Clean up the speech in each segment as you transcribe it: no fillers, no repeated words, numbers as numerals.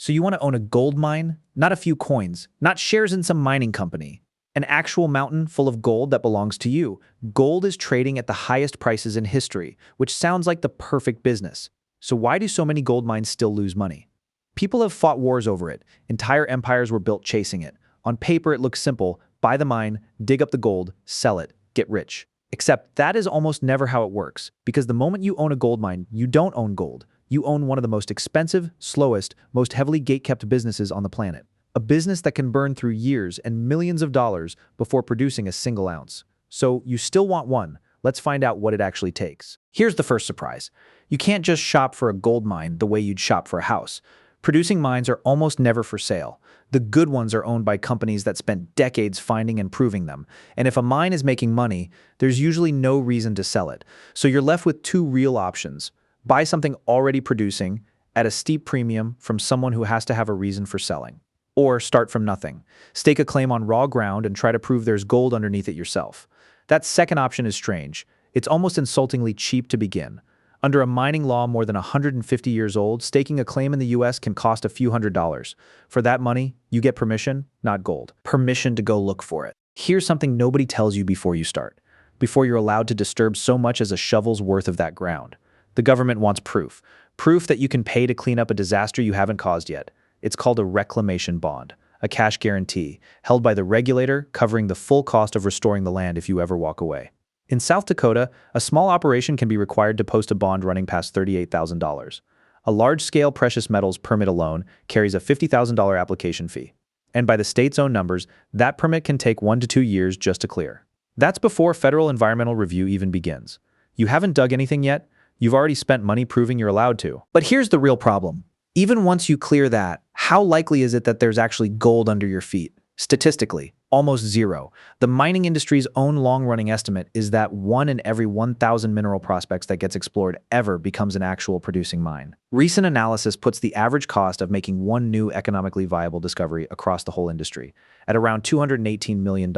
So you want to own a gold mine, not a few coins, not shares in some mining company. An actual mountain full of gold that belongs to you. Gold is trading at the highest prices in history, which sounds like the perfect business. So why do so many gold mines still lose money? People have fought wars over it. Entire empires were built chasing it. On paper, it looks simple. Buy the mine, dig up the gold, sell it, get rich. Except that is almost never how it works, because the moment you own a gold mine, you don't own gold. You own one of the most expensive, slowest, most heavily gate-kept businesses on the planet. A business that can burn through years and millions of dollars before producing a single ounce. So you still want one. Let's find out what it actually takes. Here's the first surprise. You can't just shop for a gold mine the way you'd shop for a house. Producing mines are almost never for sale. The good ones are owned by companies that spent decades finding and proving them. And if a mine is making money, there's usually no reason to sell it. So you're left with two real options. Buy something already producing at a steep premium from someone who has to have a reason for selling. Or start from nothing. Stake a claim on raw ground and try to prove there's gold underneath it yourself. That second option is strange. It's almost insultingly cheap to begin. Under a mining law more than 150 years old, staking a claim in the US can cost a few $100s. For that money, you get permission, not gold. Permission to go look for it. Here's something nobody tells you before you start. Before you're allowed to disturb so much as a shovel's worth of that ground. The government wants proof. Proof that you can pay to clean up a disaster you haven't caused yet. It's called a reclamation bond, a cash guarantee, held by the regulator covering the full cost of restoring the land if you ever walk away. In South Dakota, a small operation can be required to post a bond running past $38,000. A large-scale precious metals permit alone carries a $50,000 application fee. And by the state's own numbers, that permit can take 1 to 2 years just to clear. That's before federal environmental review even begins. You haven't dug anything yet? You've already spent money proving you're allowed to. But here's the real problem. Even once you clear that, how likely is it that there's actually gold under your feet? Statistically, almost zero. The mining industry's own long-running estimate is that 1 in every 1,000 mineral prospects that gets explored ever becomes an actual producing mine. Recent analysis puts the average cost of making one new economically viable discovery across the whole industry at around $218 million.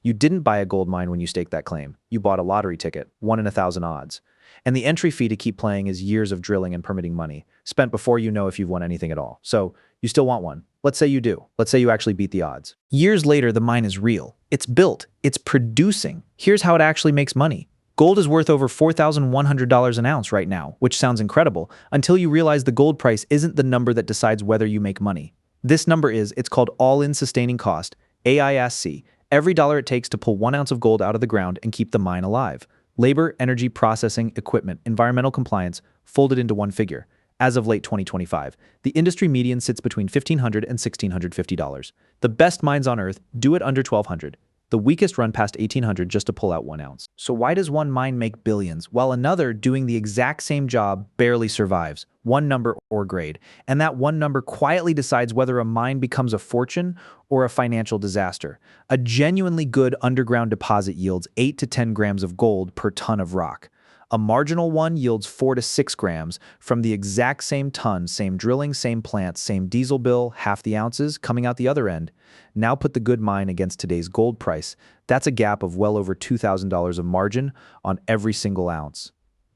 You didn't buy a gold mine when you staked that claim. You bought a lottery ticket, 1 in 1,000 odds. And the entry fee to keep playing is years of drilling and permitting money, spent before you know if you've won anything at all. So, you still want one. Let's say you do. Let's say you actually beat the odds. Years later, the mine is real. It's built. It's producing. Here's how it actually makes money. Gold is worth over $4,100 an ounce right now, which sounds incredible, until you realize the gold price isn't the number that decides whether you make money. This number it's called all-in sustaining cost, AISC, every dollar it takes to pull 1 ounce of gold out of the ground and keep the mine alive. Labor, energy, processing, equipment, environmental compliance, folded into one figure. As of late 2025, the industry median sits between $1,500 and $1,650. The best mines on Earth do it under $1,200. The weakest run past $1,800 just to pull out 1 ounce. So why does one mine make billions, while another doing the exact same job barely survives? One number or grade. And that one number quietly decides whether a mine becomes a fortune or a financial disaster. A genuinely good underground deposit yields 8 to 10 grams of gold per ton of rock. A marginal one yields 4 to 6 grams from the exact same ton, same drilling, same plants, same diesel bill, half the ounces coming out the other end. Now put the good mine against today's gold price. That's a gap of well over $2,000 of margin on every single ounce.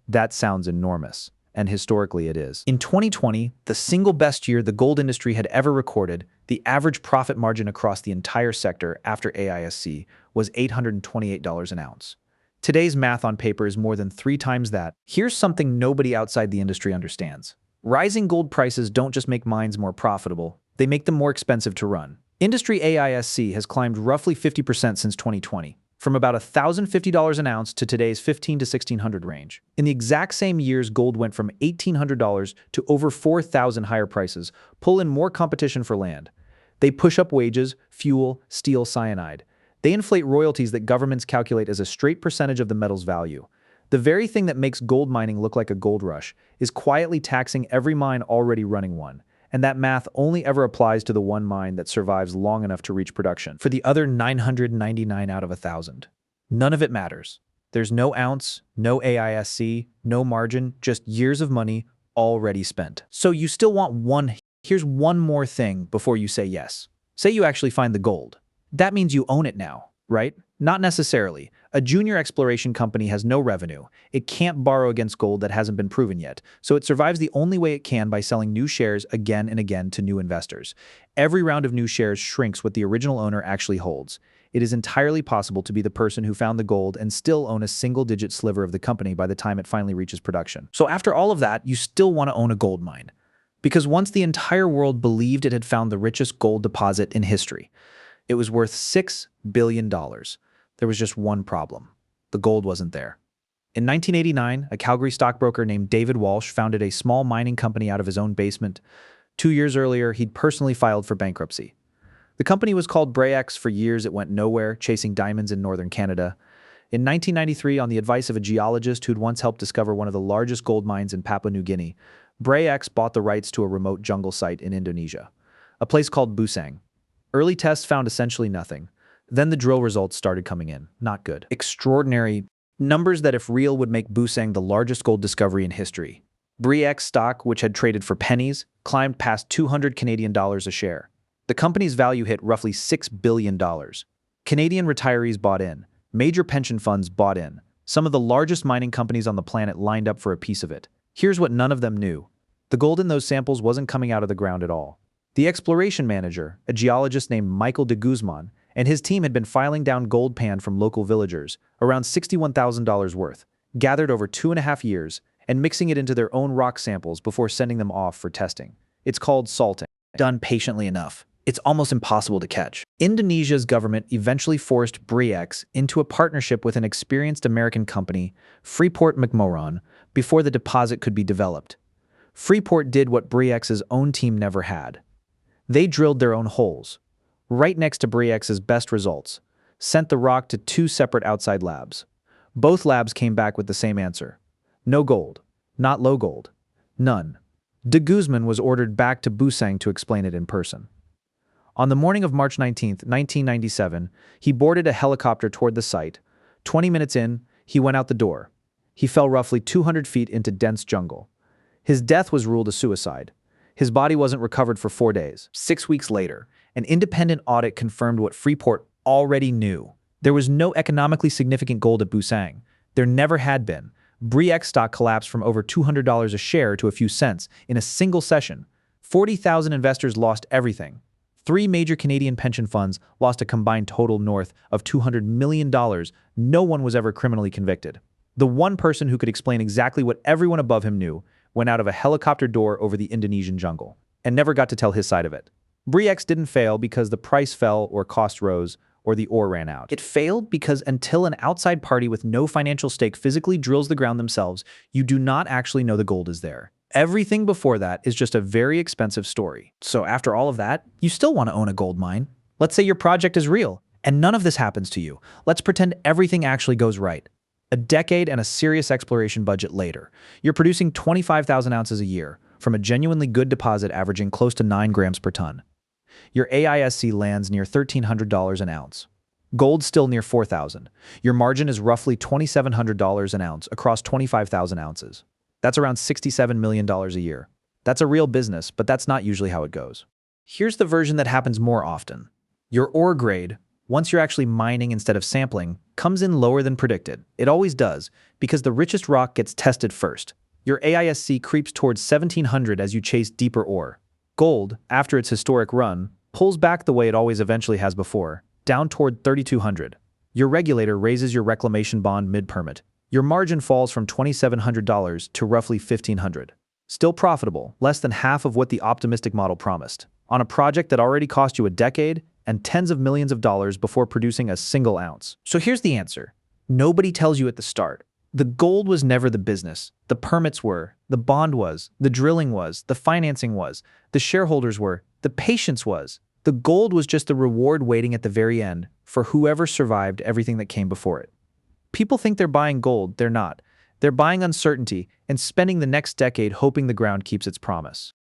That sounds enormous, and historically it is. In 2020, the single best year the gold industry had ever recorded, the average profit margin across the entire sector after AISC was $828 an ounce. Today's math on paper is more than 3 times that. Here's something nobody outside the industry understands. Rising gold prices don't just make mines more profitable, they make them more expensive to run. Industry AISC has climbed roughly 50% since 2020, from about $1,050 an ounce to today's $1,500 to $1,600 range. In the exact same years, gold went from $1,800 to over $4,000 higher prices, pull in more competition for land. They push up wages, fuel, steel, cyanide. They inflate royalties that governments calculate as a straight percentage of the metal's value. The very thing that makes gold mining look like a gold rush is quietly taxing every mine already running one. And that math only ever applies to the one mine that survives long enough to reach production. For the other 999 out of 1,000, none of it matters. There's no ounce, no AISC, no margin, just years of money already spent. So you still want one. Here's one more thing before you say yes. Say you actually find the gold. That means you own it now. right? Not necessarily. A junior exploration company has no revenue. It can't borrow against gold that hasn't been proven yet, so it survives the only way it can by selling new shares again and again to new investors. Every round of new shares shrinks what the original owner actually holds. It is entirely possible to be the person who found the gold and still own a single-digit sliver of the company by the time it finally reaches production. So after all of that, you still want to own a gold mine. Because once the entire world believed it had found the richest gold deposit in history, it was worth $6 billion. There was just one problem. The gold wasn't there. In 1989, a Calgary stockbroker named David Walsh founded a small mining company out of his own basement. 2 years earlier, he'd personally filed for bankruptcy. The company was called Bre-X. For years, it went nowhere, chasing diamonds in northern Canada. In 1993, on the advice of a geologist who'd once helped discover one of the largest gold mines in Papua New Guinea, Bre-X bought the rights to a remote jungle site in Indonesia, a place called Busang. Early tests found essentially nothing. Then the drill results started coming in. Not good. Extraordinary numbers that, if real, would make Busang the largest gold discovery in history. Bre-X stock, which had traded for pennies, climbed past 200 Canadian dollars a share. The company's value hit roughly $6 billion. Canadian retirees bought in. Major pension funds bought in. Some of the largest mining companies on the planet lined up for a piece of it. Here's what none of them knew. The gold in those samples wasn't coming out of the ground at all. The exploration manager, a geologist named Michael de Guzman, and his team had been filing down gold pan from local villagers, around $61,000 worth, gathered over 2.5 years, and mixing it into their own rock samples before sending them off for testing. It's called salting. Done patiently enough. It's almost impossible to catch. Indonesia's government eventually forced Bre-X into a partnership with an experienced American company, Freeport-McMoRan, before the deposit could be developed. Freeport did what Bre-X's own team never had. They drilled their own holes, right next to Bre-X's best results, sent the rock to 2 separate outside labs. Both labs came back with the same answer. No gold. Not low gold. None. De Guzman was ordered back to Busang to explain it in person. On the morning of March 19, 1997, he boarded a helicopter toward the site. 20 minutes in, he went out the door. He fell roughly 200 feet into dense jungle. His death was ruled a suicide. His body wasn't recovered for 4 days. 6 weeks later, an independent audit confirmed what Freeport already knew. There was no economically significant gold at Busang. There never had been. Bre-X stock collapsed from over $200 a share to a few cents in a single session. 40,000 investors lost everything. 3 major Canadian pension funds lost a combined total north of $200 million. No one was ever criminally convicted. The one person who could explain exactly what everyone above him knew went out of a helicopter door over the Indonesian jungle and never got to tell his side of it. Bre-X didn't fail because the price fell or cost rose or the ore ran out. It failed because until an outside party with no financial stake physically drills the ground themselves, you do not actually know the gold is there. Everything before that is just a very expensive story. So after all of that, you still want to own a gold mine. Let's say your project is real, and none of this happens to you. Let's pretend everything actually goes right. A decade and a serious exploration budget later, you're producing 25,000 ounces a year from a genuinely good deposit averaging close to 9 grams per ton. Your AISC lands near $1,300 an ounce. Gold's still near $4,000. Your margin is roughly $2,700 an ounce across 25,000 ounces. That's around $67 million a year. That's a real business, but that's not usually how it goes. Here's the version that happens more often. Your ore grade, once you're actually mining instead of sampling, comes in lower than predicted. It always does, because the richest rock gets tested first. Your AISC creeps towards 1,700 as you chase deeper ore. Gold, after its historic run, pulls back the way it always eventually has before, down toward 3,200. Your regulator raises your reclamation bond mid-permit. Your margin falls from $2,700 to roughly $1,500. Still profitable, less than half of what the optimistic model promised, on a project that already cost you a decade and tens of millions of dollars before producing a single ounce. So here's the answer. Nobody tells you at the start. The gold was never the business. The permits were, the bond was, the drilling was, the financing was, the shareholders were, the patience was. The gold was just the reward waiting at the very end for whoever survived everything that came before it. People think they're buying gold. They're not. They're buying uncertainty and spending the next decade hoping the ground keeps its promise.